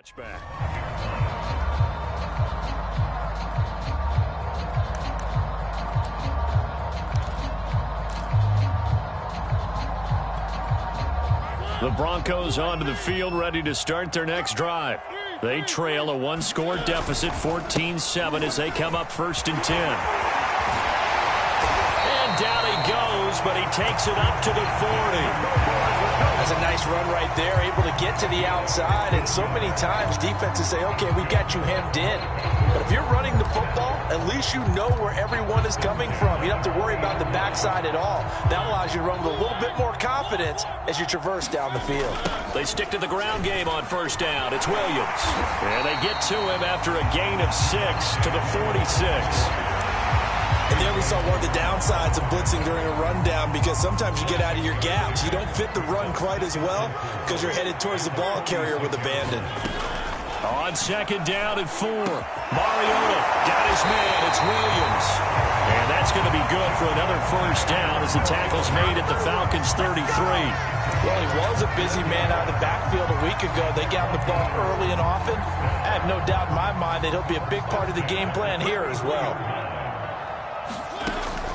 Back. The Broncos onto the field, ready to start their next drive. They trail a one-score deficit, 14-7, as they come up 1st and 10. And down he goes, but he takes it up to the 40. That's a nice run right there, able to get to the outside. And so many times defenses say, okay, we got you hemmed in. But if you're running the football, at least you know where everyone is coming from. You don't have to worry about the backside at all. That allows you to run with a little bit more confidence as you traverse down the field. They stick to the ground game on 1st down. It's Williams. And they get to him after a gain of 6 to the 46. And there we saw one of the downsides of blitzing during a rundown, because sometimes you get out of your gaps. You don't fit the run quite as well because you're headed towards the ball carrier with abandon. On 2nd down and 4. Mariota got his man. It's Williams. And that's going to be good for another 1st down as the tackle's made at the Falcons' 33. Well, he was a busy man out of the backfield a week ago. They got the ball early and often. I have no doubt in my mind that he'll be a big part of the game plan here as well.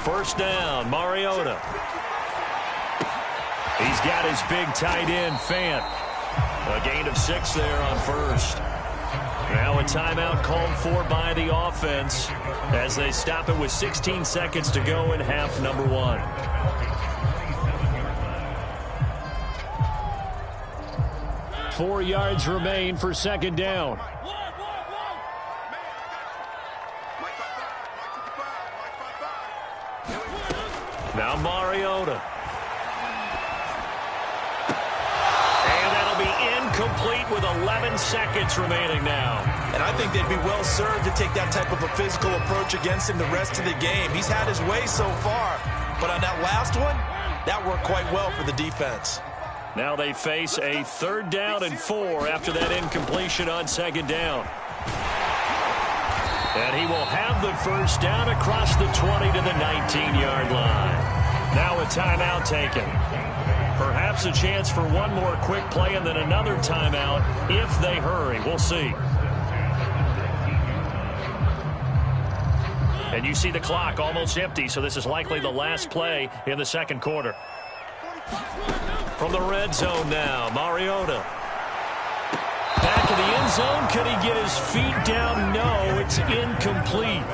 1st down, Mariota. He's got his big tight end, Fant. A gain of 6 there on 1st. Now a timeout called for by the offense as they stop it with 16 seconds to go in half number 1. Four yards remain for 2nd down. Now Mariota. And that'll be incomplete with 11 seconds remaining now. And I think they'd be well served to take that type of a physical approach against him the rest of the game. He's had his way so far, but on that last one, that worked quite well for the defense. Now they face a 3rd down and 4 after that incompletion on 2nd down. And he will have the 1st down across the 20 to the 19-yard line. Now a timeout taken. Perhaps a chance for one more quick play and then another timeout if they hurry. We'll see. And you see the clock almost empty, so this is likely the last play in the 2nd quarter. From the red zone now, Mariota. Back in the end zone. Could he get his feet down? No, it's incomplete.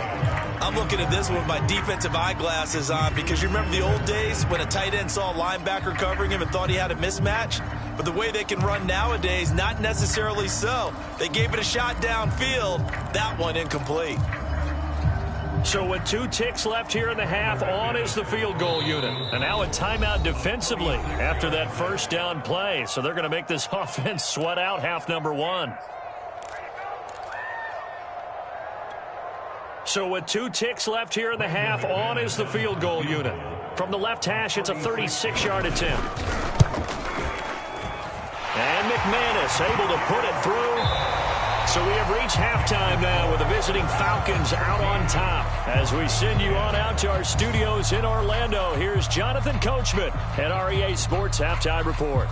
I'm looking at this one with my defensive eyeglasses on, because you remember the old days when a tight end saw a linebacker covering him and thought he had a mismatch? But the way they can run nowadays, not necessarily so. They gave it a shot downfield. That one incomplete. So with 2 ticks left here in the half, on is the field goal unit. And now a timeout defensively after that 1st down play. So they're going to make this offense sweat out half number 1. So with 2 ticks left here in the half, on is the field goal unit. From the left hash, it's a 36-yard attempt. And McManus able to put it through. So we have reached halftime now with the visiting Falcons out on top. As we send you on out to our studios in Orlando, here's Jonathan Coachman at REA Sports Halftime Report.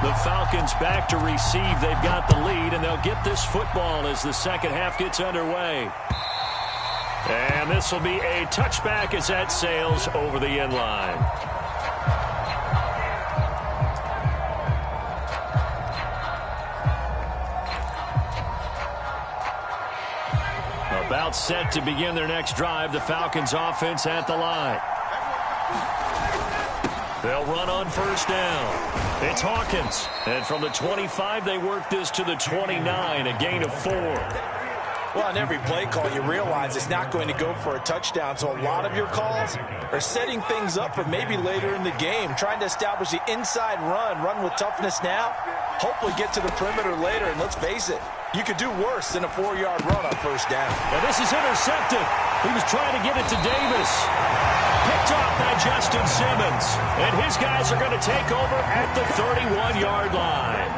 The Falcons back to receive. They've got the lead, and they'll get this football as the 2nd half gets underway. And this will be a touchback as that sails over the end line. About set to begin their next drive, the Falcons offense at the line. They'll run on 1st down. It's Hawkins. And from the 25, they work this to the 29, a gain of 4. Well, on every play call, you realize it's not going to go for a touchdown. So a lot of your calls are setting things up for maybe later in the game, trying to establish the inside run with toughness now, hopefully get to the perimeter later. And let's face it, you could do worse than a 4-yard run on 1st down. And this is intercepted. He was trying to get it to Davis. Picked off by Justin Simmons. And his guys are going to take over at the 31-yard line.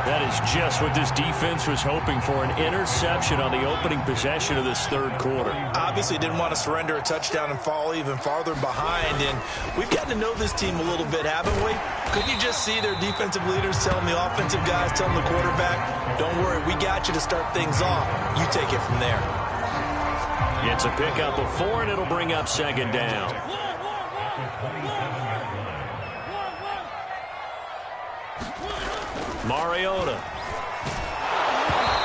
That is just what this defense was hoping for, an interception on the opening possession of this third quarter. Obviously didn't want to surrender a touchdown and fall even farther behind, and we've gotten to know this team a little bit, haven't we? Could you just see their defensive leaders telling the offensive guys, telling the quarterback, don't worry, we got you to start things off. You take it from there. It's a pickup of 4, and it'll bring up second down. Mariota.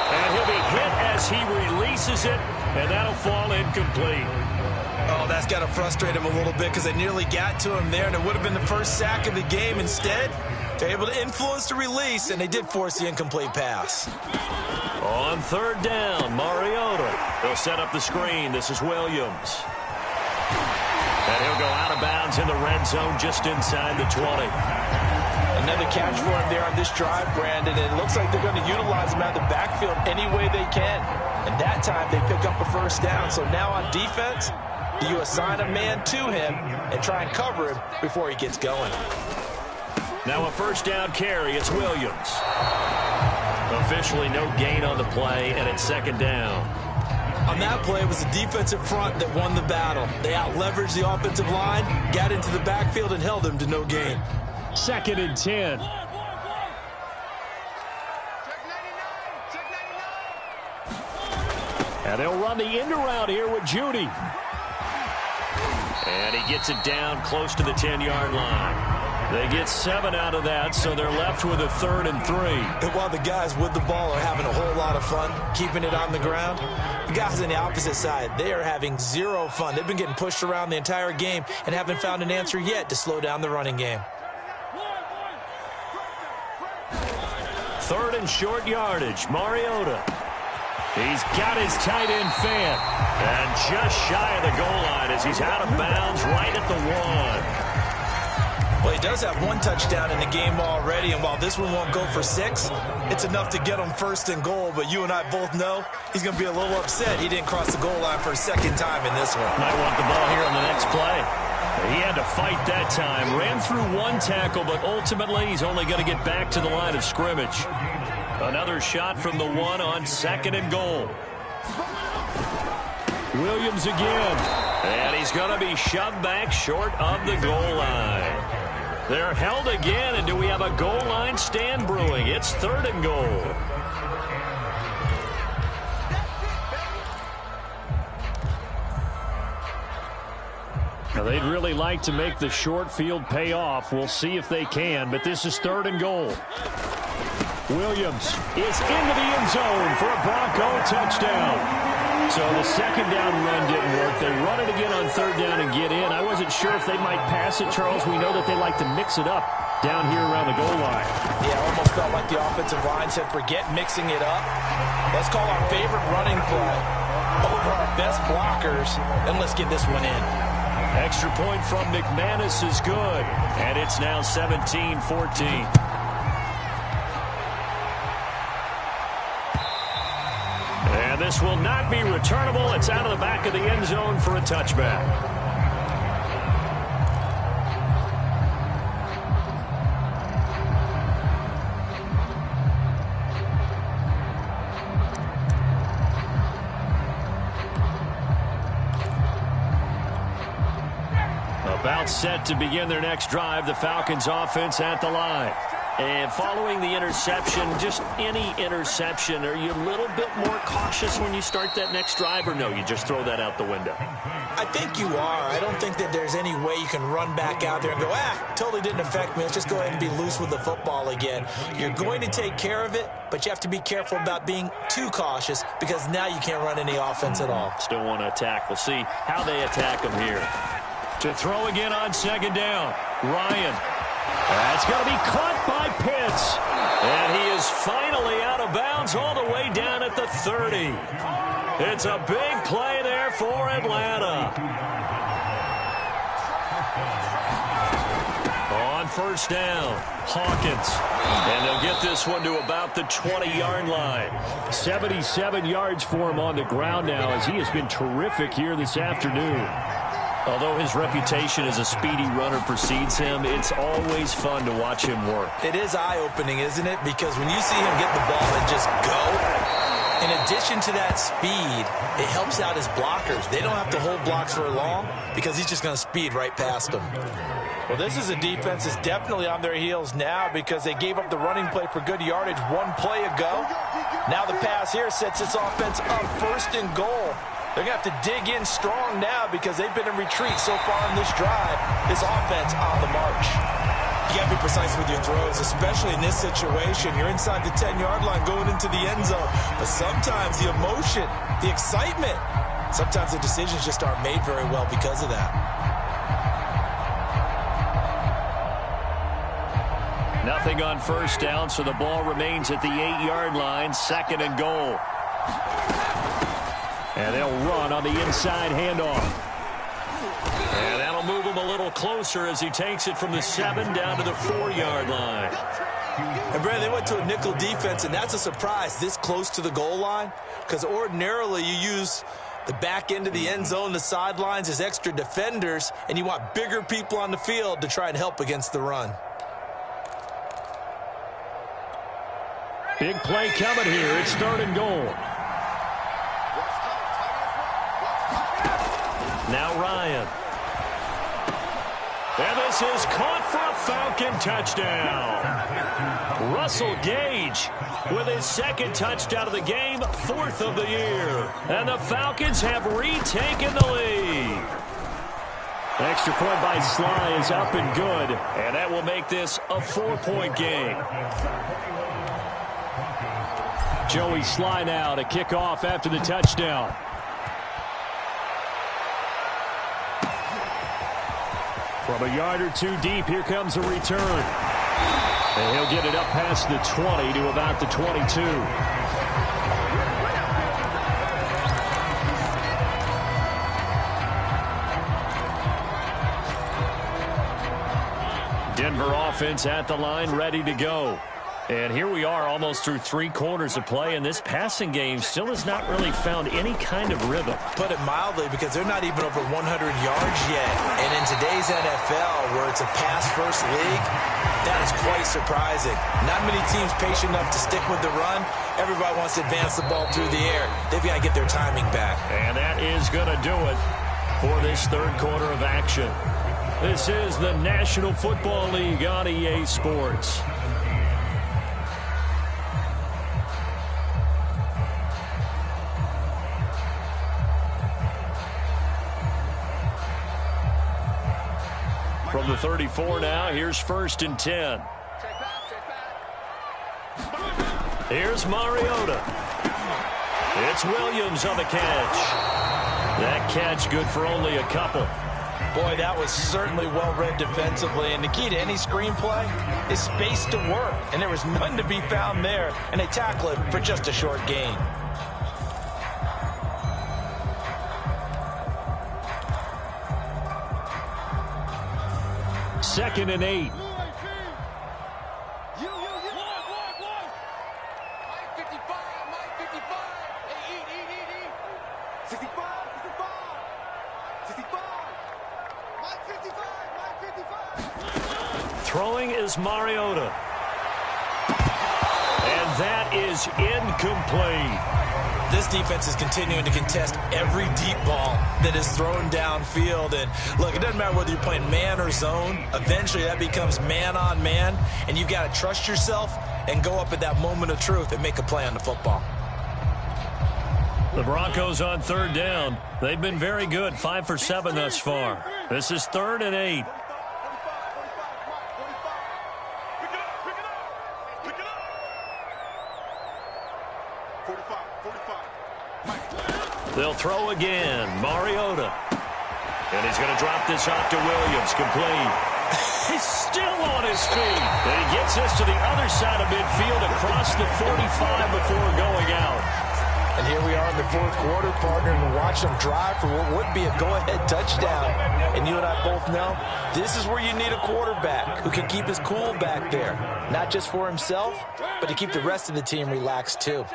And he'll be hit as he releases it, and that'll fall incomplete. Oh, that's got to frustrate him a little bit because they nearly got to him there, and it would have been the first sack of the game. Instead, they're able to influence the release, and they did force the incomplete pass. On third down, Mariota. They'll set up the screen. This is Williams. And he'll go out of bounds in the red zone just inside the 20. Another catch for him there on this drive, Brandon. And it looks like they're going to utilize him out of the backfield any way they can. And that time they pick up a first down. So now on defense, do you assign a man to him and try and cover him before he gets going? Now a first down carry. It's Williams. Officially no gain on the play, and it's second down. On that play, it was the defensive front that won the battle. They out-leveraged the offensive line, got into the backfield, and held them to no gain. Second and 10. And they'll run the end around here with Judy. And he gets it down close to the 10-yard line. They get 7 out of that, so they're left with a 3rd and 3. And while the guys with the ball are having a whole lot of fun keeping it on the ground, the guys on the opposite side, they are having zero fun. They've been getting pushed around the entire game and haven't found an answer yet to slow down the running game. 3rd and short yardage, Mariota. He's got his tight end fan. And just shy of the goal line as he's out of bounds right at the 1. Well, he does have 1 touchdown in the game already, and while this one won't go for 6, it's enough to get him 1st and goal. But you and I both know he's going to be a little upset he didn't cross the goal line for a 2nd time in this one. Might want the ball here on the next play. He had to fight that time. Ran through 1 tackle, but ultimately he's only going to get back to the line of scrimmage. Another shot from the 1 on 2nd and goal. Williams again. And he's going to be shoved back short of the goal line. They're held again, and do we have a goal line stand brewing? It's 3rd and goal. Now, they'd really like to make the short field pay off. We'll see if they can, but this is 3rd and goal. Williams is into the end zone for a Bronco touchdown. So the 2nd down run didn't work. They run it again on 3rd down and get in. I wasn't sure if they might pass it, Charles. We know that they like to mix it up down here around the goal line. Yeah, almost felt like the offensive line said, forget mixing it up. Let's call our favorite running play over our best blockers, and let's get this one in. Extra point from McManus is good, and it's now 17-14. And this will not be returnable. It's out of the back of the end zone for a touchback. About set to begin their next drive, the Falcons offense at the line. And following the interception, just any interception, are you a little bit more cautious when you start that next drive, or no, you just throw that out the window? I think you are. I don't think that there's any way you can run back out there and go, totally didn't affect me. Let's just go ahead and be loose with the football again. You're going to take care of it, but you have to be careful about being too cautious because now you can't run any offense at all. Still want to attack. We'll see how they attack them here. To throw again on 2nd down, Ryan. That's going to be caught by Pitts. And he is finally out of bounds all the way down at the 30. It's a big play there for Atlanta. On 1st down, Hawkins. And they'll get this one to about the 20-yard line. 77 yards for him on the ground now as he has been terrific here this afternoon. Although his reputation as a speedy runner precedes him, it's always fun to watch him work. It is eye-opening, isn't it? Because when you see him get the ball and just go, in addition to that speed, it helps out his blockers. They don't have to hold blocks for long because he's just going to speed right past them. Well, this is a defense that's definitely on their heels now because they gave up the running play for good yardage one play ago. Now the pass here sets this offense up 1st and goal. They're going to have to dig in strong now because they've been in retreat so far in this drive. This offense on the march. You got to be precise with your throws, especially in this situation. You're inside the 10-yard line going into the end zone. But sometimes the emotion, the excitement, sometimes the decisions just aren't made very well because of that. Nothing on 1st down, so the ball remains at the 8-yard line, 2nd and goal. And they'll run on the inside handoff. And that'll move him a little closer as he takes it from the 7 down to the 4-yard line. And, Brad, they went to a nickel defense, and that's a surprise this close to the goal line because ordinarily you use the back end of the end zone, the sidelines as extra defenders, and you want bigger people on the field to try and help against the run. Big play coming here. It's 3rd and goal. Now Ryan. And this is caught for a Falcon touchdown. Russell Gage with his 2nd touchdown of the game, 4th of the year. And the Falcons have retaken the lead. Extra point by Sly is up and good. And that will make this a 4-point game. Joey Sly now to kick off after the touchdown. From a yard or 2 deep, here comes a return. And he'll get it up past the 20 to about the 22. Denver offense at the line, ready to go. And here we are almost through 3 quarters of play, and this passing game still has not really found any kind of rhythm. Put it mildly, because they're not even over 100 yards yet. And in today's NFL, where it's a pass-first league, that is quite surprising. Not many teams patient enough to stick with the run. Everybody wants to advance the ball through the air. They've got to get their timing back. And that is going to do it for this 3rd quarter of action. This is the National Football League on EA Sports. From the 34 now, here's 1st and 10. Here's Mariota. It's Williams on the catch. That catch good for only a couple. Boy, that was certainly well-read defensively. And the key to any screenplay is space to work. And there was none to be found there. And they tackle it for just a short gain. Second and 8. Throwing is Mariota. And that is incomplete. This defense is continuing to contest every deep ball that is thrown downfield. And look, it doesn't matter whether you're playing man or zone. Eventually that becomes man on man. And you've got to trust yourself and go up at that moment of truth and make a play on the football. The Broncos on 3rd down. They've been very good, 5 for 7 thus far. This is 3rd and 8. They'll throw again. Mariota. And he's going to drop this off to Williams. Complete. He's still on his feet. And he gets this to the other side of midfield across the 45 before going out. And here we are in the 4th quarter, partner, and watch them drive for what would be a go-ahead touchdown. And you and I both know this is where you need a quarterback who can keep his cool back there. Not just for himself, but to keep the rest of the team relaxed too.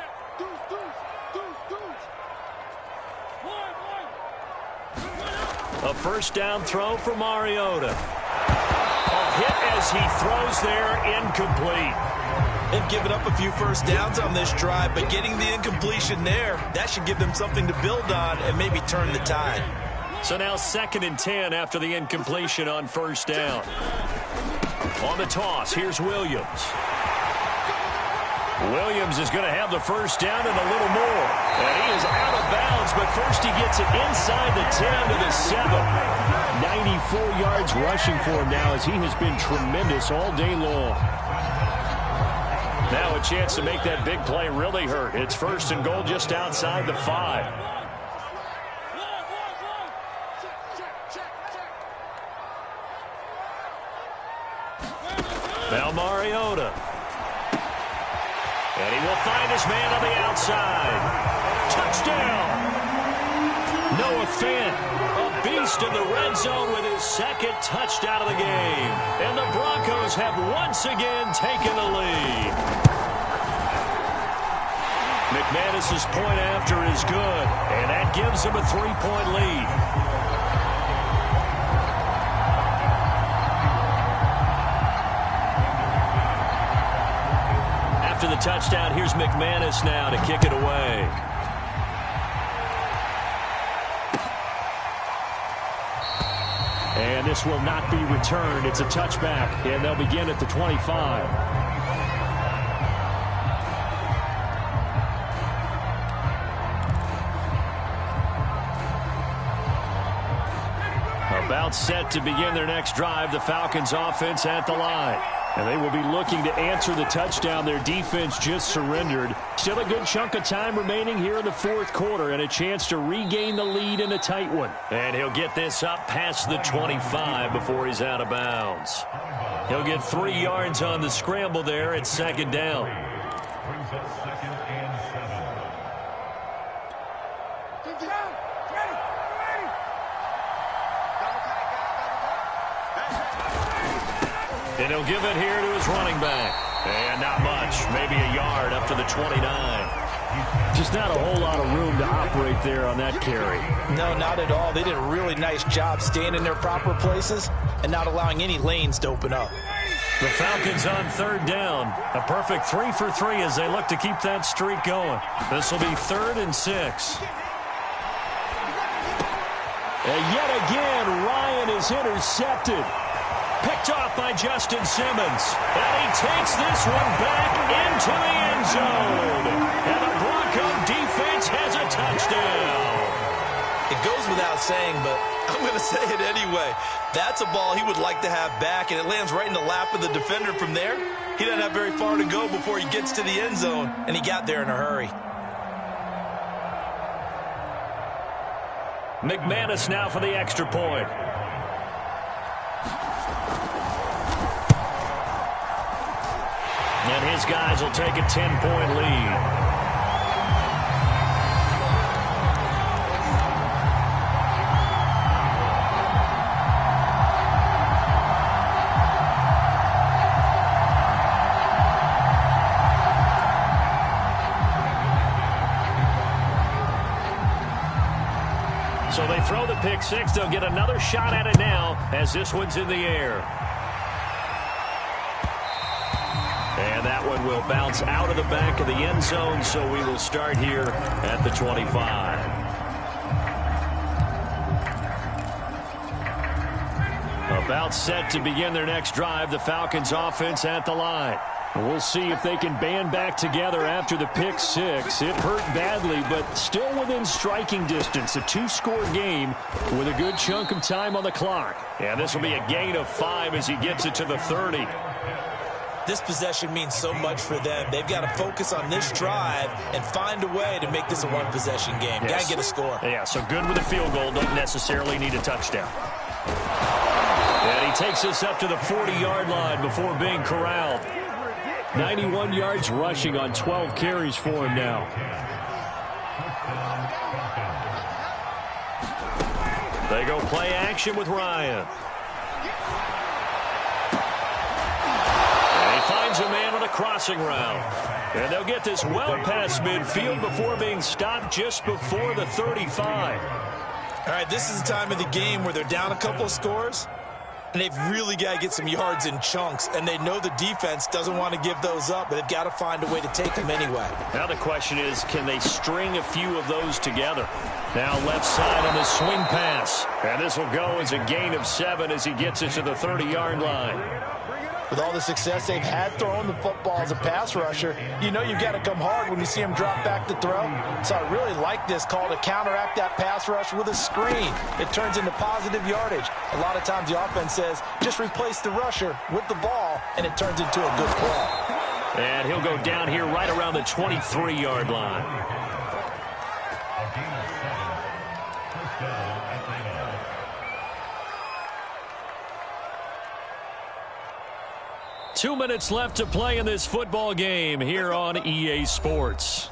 A first down throw for Mariota. A hit as he throws there, incomplete. They've given up a few first downs on this drive, but getting the incompletion there, that should give them something to build on and maybe turn the tide. So now 2nd and 10 after the incompletion on first down. On the toss, here's Williams. Williams is going to have the first down and a little more. And he is out of bounds, but first he gets it inside the 10 to the 7. 94 yards rushing for him now as he has been tremendous all day long. Now a chance to make that big play really hurt. It's 1st and goal just outside the 5. Now Mariota. And he will find his man on the outside. Touchdown! Noah Fant, a beast in the red zone with his 2nd touchdown of the game. And the Broncos have once again taken the lead. McManus's point after is good, and that gives him a 3-point lead. After the touchdown, here's McManus now to kick it away. And this will not be returned. It's a touchback, and they'll begin at the 25. About set to begin their next drive, the Falcons offense at the line. And they will be looking to answer the touchdown their defense just surrendered. Still a good chunk of time remaining here in the 4th quarter and a chance to regain the lead in a tight one. And he'll get this up past the 25 before he's out of bounds. He'll get 3 yards on the scramble there at 2nd down. And he'll give it here to his running back. And not much, maybe a yard up to the 29. Just not a whole lot of room to operate there on that carry. No, not at all. They did a really nice job staying in their proper places and not allowing any lanes to open up. The Falcons on 3rd down. A perfect 3 for 3 as they look to keep that streak going. This will be 3rd and 6. And yet again, Ryan is intercepted. Picked off by Justin Simmons. And he takes this one back into the end zone. And the Bronco defense has a touchdown. It goes without saying, but I'm going to say it anyway. That's a ball he would like to have back, and it lands right in the lap of the defender from there. He doesn't have very far to go before he gets to the end zone, and he got there in a hurry. McManus now for the extra point. And his guys will take a 10-point lead. So they throw the pick six. They'll get another shot at it now as this one's in the air. And that one will bounce out of the back of the end zone, so we will start here at the 25. About set to begin their next drive, the Falcons offense at the line. We'll see if they can band back together after the pick six. It hurt badly, but still within striking distance. A two-score game with a good chunk of time on the clock. And this will be a gain of 5 as he gets it to the 30. This possession means so much for them. They've got to focus on this drive and find a way to make this a one-possession game. Yes. Got to get a score. Yeah, so good with a field goal. Don't necessarily need a touchdown. And he takes this up to the 40-yard line before being corralled. 91 yards rushing on 12 carries for him now. They go play action with Ryan. And he finds a man on a crossing route. And they'll get this well past midfield before being stopped just before the 35. All right, this is the time of the game where they're down a couple of scores, and they've really got to get some yards in chunks, and they know the defense doesn't want to give those up, but they've got to find a way to take them anyway. Now the question is, can they string a few of those together? Now left side on the swing pass. And this will go as a gain of 7 as he gets it to the 30-yard line. With all the success they've had throwing the football as a pass rusher, you know you've got to come hard when you see him drop back to throw. So I really like this call to counteract that pass rush with a screen. It turns into positive yardage. A lot of times the offense says, just replace the rusher with the ball, and it turns into a good play. And he'll go down here right around the 23-yard line. 2 minutes left to play in this football game here on EA Sports.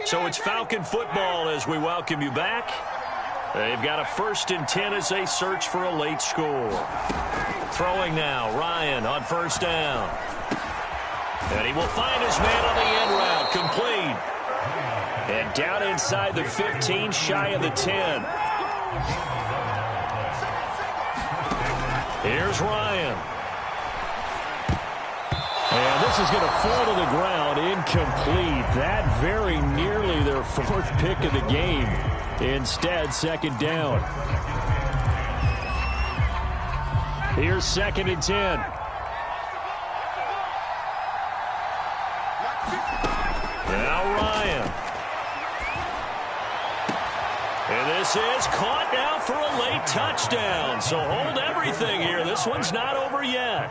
So it's Falcon football as we welcome you back. They've got a 1st and 10 as they search for a late score. Throwing now, Ryan on 1st down. And he will find his man on the end route, complete. And down inside the 15, shy of the 10. Here's Ryan. And this is going to fall to the ground, incomplete. That very nearly their 4th pick of the game. Instead, 2nd down. Here's 2nd and 10. Now Ryan. And this is caught now for a late touchdown. So hold everything here. This one's not over yet.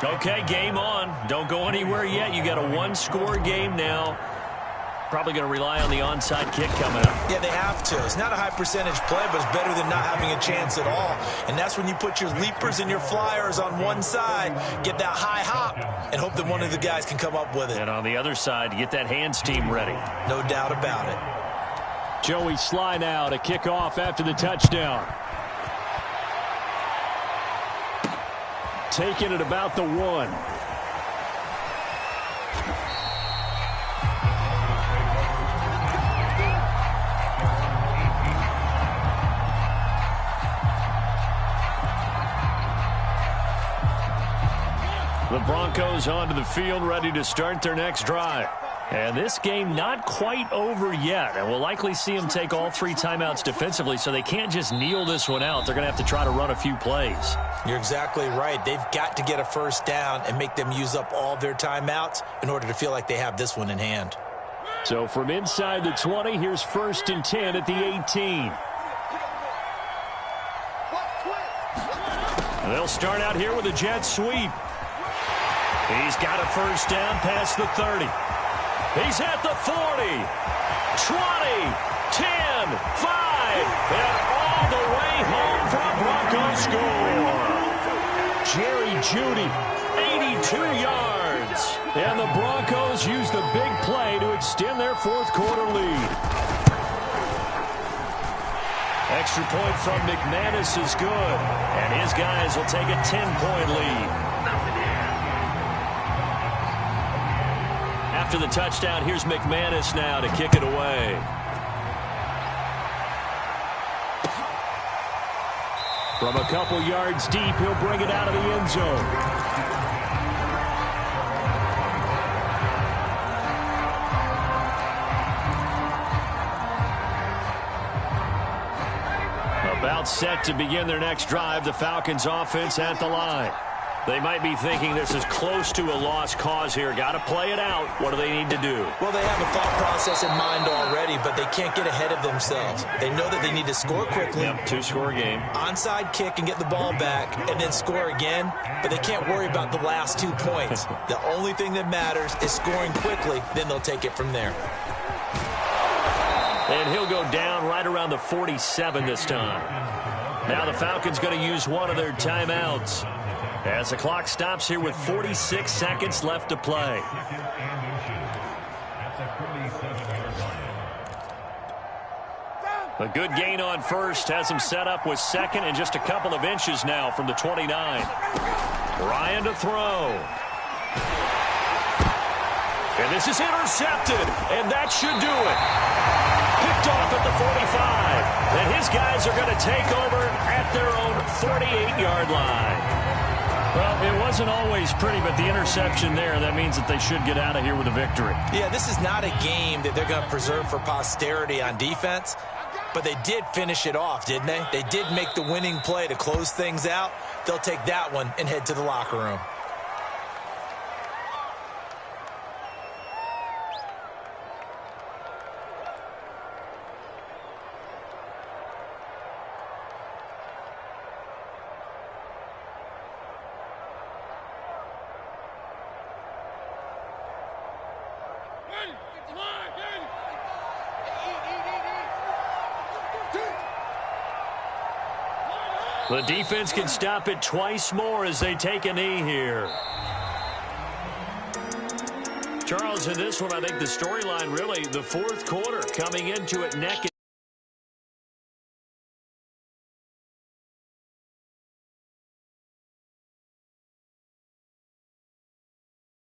Okay, game on. Don't go anywhere yet. You got a 1-score game now. Probably going to rely on the onside kick coming up. Yeah, they have to. It's not a high percentage play, but it's better than not having a chance at all. And that's when you put your leapers and your flyers on one side, get that high hop, and hope that one of the guys can come up with it. And on the other side, get that hands team ready. No doubt about it. Joey Sly now to kick off after the touchdown. Taking it about the 1. The Broncos onto the field, ready to start their next drive. And this game not quite over yet. And we'll likely see them take all 3 timeouts defensively, so they can't just kneel this one out. They're going to have to try to run a few plays. You're exactly right. They've got to get a 1st down and make them use up all their timeouts in order to feel like they have this one in hand. So from inside the 20, here's 1st and 10 at the 18. They'll start out here with a jet sweep. He's got a 1st down past the 30. He's at the 40, 20, 10, 5, and all the way home for a Broncos score. Jerry Jeudy, 82 yards. And the Broncos use the big play to extend their 4th quarter lead. Extra point from McManus is good, and his guys will take a 10-point lead. After the touchdown, here's McManus now to kick it away. From a couple yards deep, he'll bring it out of the end zone. About set to begin their next drive, the Falcons offense at the line. They might be thinking this is close to a lost cause here. Got to play it out. What do they need to do? Well, they have a thought process in mind already, but they can't get ahead of themselves. They know that they need to score quickly. Yep, 2-score game. Onside kick and get the ball back, and then score again. But they can't worry about the last 2 points. The only thing that matters is scoring quickly. Then they'll take it from there. And he'll go down right around the 47 this time. Now the Falcons going to use one of their timeouts, as the clock stops here with 46 seconds left to play. A good gain on 1st has him set up with 2nd and just a couple of inches now from the 29. Ryan to throw. And this is intercepted, and that should do it. Picked off at the 45. And his guys are going to take over at their own 48-yard line. Well, it wasn't always pretty, but the interception there, that means that they should get out of here with a victory. Yeah, this is not a game that they're going to preserve for posterity on defense, but they did finish it off, didn't they? They did make the winning play to close things out. They'll take that one and head to the locker room. The defense can stop it twice more as they take a knee here. Charles, in this one, I think the storyline really, the fourth quarter, coming into it neck.